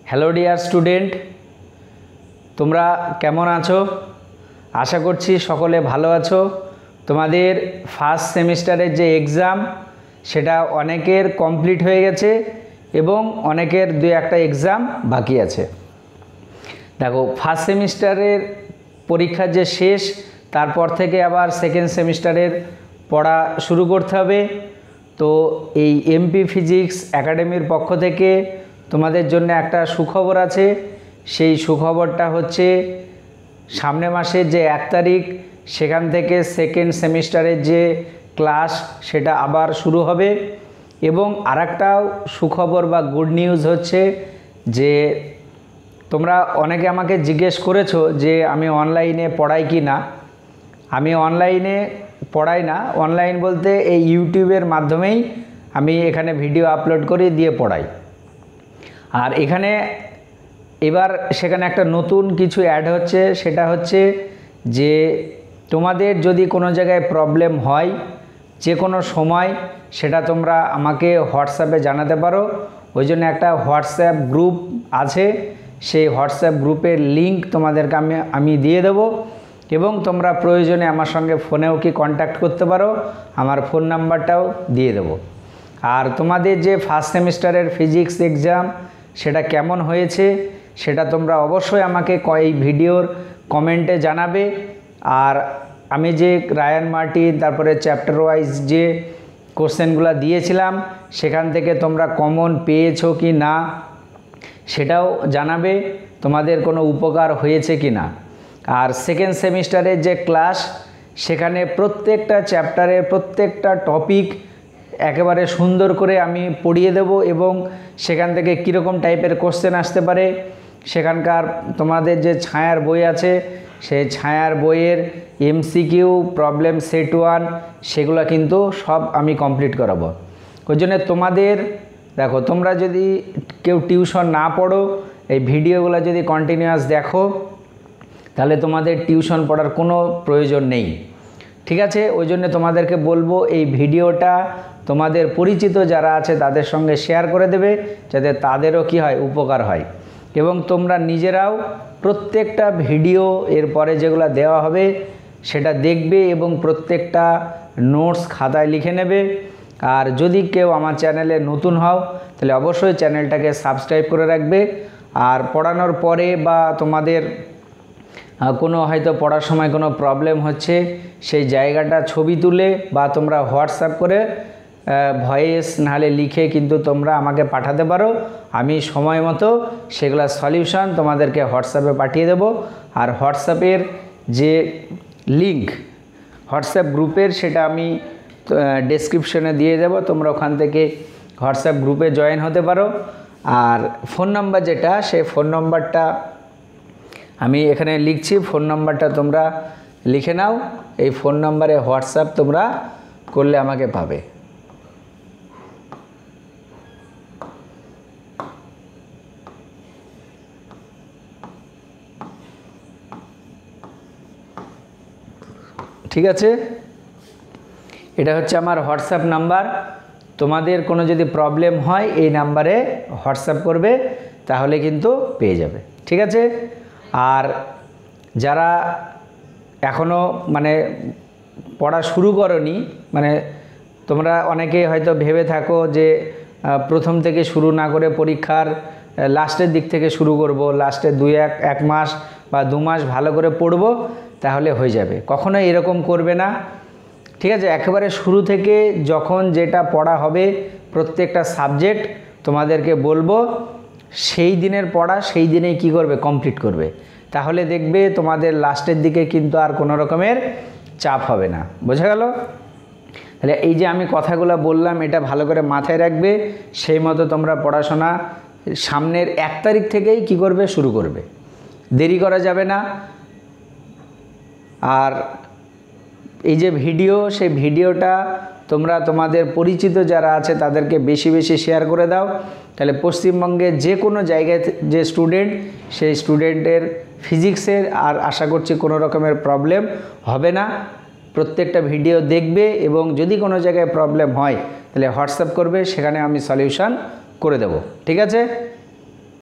Hello dear student, তোমরা কেমন আছো? আশা করছি সকলে ভালো আছো। তোমাদের ফার্স্ট সেমিস্টারের যে এক্সাম সেটা অনেকের কমপ্লিট হয়ে গেছে এবং অনেকের দুই একটা এক্সাম বাকি আছে। দেখো, ফার্স্ট সেমিস্টারের পরীক্ষা যে শেষ, তারপর থেকে আবার সেকেন্ড সেমিস্টারের পড়া শুরু করতে হবে। তো এই এমপি ফিজিক্স একাডেমির পক্ষ থেকে তোমাদের জন্য একটা সুখবর আছে। সেই সুখবরটা হচ্ছে সামনে মাসের যে 1 তারিখ সেখান থেকে সেকেন্ড সেমিস্টারের যে ক্লাস সেটা আবার শুরু হবে। এবং আরেকটাও সুখবর বা গুড নিউজ হচ্ছে যে তোমরা অনেকে আমাকে জিজ্ঞেস করেছো যে আমি অনলাইনে পড়াই কি না। আমি অনলাইনে পড়াই না, অনলাইন বলতে এই ইউটিউবের মাধ্যমেই আমি এখানে ভিডিও আপলোড করে দিয়ে পড়াই। আর এখানে এবার সেখানে একটা নতুন কিছু অ্যাড হচ্ছে, সেটা হচ্ছে যে তোমাদের যদি কোনো জায়গায় প্রবলেম হয় যে কোনো সময়, সেটা তোমরা আমাকে হোয়াটসঅ্যাপে জানাতে পারো। ওই জন্য একটা হোয়াটসঅ্যাপ গ্রুপ আছে, সেই হোয়াটসঅ্যাপ গ্রুপের লিংক তোমাদেরকে আমি দিয়ে দেবো এবং তোমরা প্রয়োজনে আমার সঙ্গে ফোনেও কি কন্ট্যাক্ট করতে পারো, আমার ফোন নাম্বারটাও দিয়ে দেবো। আর তোমাদের যে ফার্স্ট সেমিস্টারের ফিজিক্স এক্সাম সেটা কেমন হয়েছে সেটা তোমরা অবশ্যই আমাকে এই ভিডিওর কমেন্টে জানাবে। আর আমি যে রায়ান মার্টিন তারপরে চ্যাপ্টার ওয়াইজ যে কোশ্চেনগুলো দিয়েছিলাম সেখান থেকে তোমরা কমন পেয়েছো কি না সেটাও জানাবে, তোমাদের কোনো উপকার হয়েছে কি না। আর সেকেন্ড সেমিস্টারের যে ক্লাস সেখানে প্রত্যেকটা চ্যাপ্টারের প্রত্যেকটা টপিক একেবারে সুন্দর করে আমি পড়িয়ে দেব এবং সেখান থেকে কীরকম টাইপের কোশ্চেন আসতে পারে, সেখানকার তোমাদের যে ছায়ার বই আছে সেই ছায়ার বইয়ের এমসিকিউ, প্রবলেম সেট 1 সেগুলো কিন্তু সব আমি কমপ্লিট করাবো। ওই জন্য তোমাদের দেখো, তোমরা যদি কেউ টিউশন না পড়ো, এই ভিডিওগুলো যদি কন্টিনিউয়াস দেখো তাহলে তোমাদের টিউশন পড়ার কোনো প্রয়োজন নেই, ঠিক আছে? ওই জন্য তোমাদেরকে বলবো এই ভিডিওটা তোমাদের পরিচিত যারা আছে তাদের সঙ্গে শেয়ার করে দেবে, যাতে তাদেরও কি হয়, উপকার হয়। এবং তোমরা নিজেরাও প্রত্যেকটা ভিডিও এরপরে যেগুলো দেওয়া হবে সেটা দেখবে এবং প্রত্যেকটা নোটস খাতায় লিখে নেবে। আর যদি কেউ আমার চ্যানেলে নতুন হও তাহলে অবশ্যই চ্যানেলটাকে সাবস্ক্রাইব করে রাখবে। আর পড়ানোর পরে বা তোমাদের কোনো হয়তো পড়ার সময় কোনো প্রবলেম হচ্ছে সেই জায়গাটা ছবি তুলে বা তোমরা হোয়াটসঅ্যাপ করে ভয়েস নাহলে লিখে কিন্তু তোমরা আমাকে পাঠাতে পারো। আমি সময় মতো সেগুলা সলিউশন তোমাদেরকে হোয়াটসঅ্যাপে পাঠিয়ে দেব। আর হোয়াটসঅ্যাপের যে লিংক হোয়াটসঅ্যাপ গ্রুপের সেটা আমি ডেসক্রিপশনে দিয়ে দেব, তোমরা ওখান থেকে হোয়াটসঅ্যাপ গ্রুপে জয়েন হতে পারো। আর ফোন নাম্বার যেটা, সেই ফোন নাম্বারটা আমি এখানে লিখছি, ফোন নাম্বারটা তোমরা লিখে নাও। এই ফোন নাম্বারে হোয়াটসঅ্যাপ তোমরা করলে আমাকে পাবে। ঠিক আছে, এটা হচ্ছে আমার হোয়াটসঅ্যাপ নাম্বার। তোমাদের কোনো যদি প্রবলেম হয় এই নাম্বারে হোয়াটসঅ্যাপ করবে, তাহলে কিন্তু পেয়ে যাবে, ঠিক আছে? আর যারা এখনও পড়া শুরু করনি, তোমরা অনেকেই হয়তো ভেবে থাকো যে প্রথম থেকে শুরু না করে পরীক্ষার লাস্টের দিক থেকে শুরু করব, লাস্টে এক মাস বা 2 মাস ভালো করে পড়ব তাহলে হয়ে যাবে। কখনোই এরকম করবে না, ঠিক আছে? একেবারে শুরু থেকে যখন যেটা পড়া হবে প্রত্যেকটা সাবজেক্ট তোমাদেরকে বলবো, সেই দিনের পড়া সেই দিনেই কি করবে, কমপ্লিট করবে। তাহলে দেখবে তোমাদের লাস্টের দিকে কিন্তু আর কোনো রকমের চাপ হবে না। বোঝা গেল? তাহলে এই যে আমি কথাগুলো বললাম এটা ভালো করে মাথায় রাখবে, সেই মতো তোমরা পড়াশোনা সামনের 1 তারিখ থেকেই কি করবে, শুরু করবে, দেরি করা যাবে না। আর এই যে ভিডিও, সেই ভিডিওটা তোমরা তোমাদের পরিচিত যারা আছে তাদেরকে বেশি বেশি শেয়ার করে দাও, তাহলে পশ্চিমবঙ্গে যে কোনো জায়গায় যে স্টুডেন্ট, সেই স্টুডেন্টের ফিজিক্সের আর আশা করছি কোনো রকমের প্রবলেম হবে না। প্রত্যেকটা ভিডিও দেখবে এবং যদি কোনো জায়গায় প্রবলেম হয় তাহলে হোয়াটসঅ্যাপ করবে, সেখানে আমি সলিউশন করে দেব, ঠিক আছে?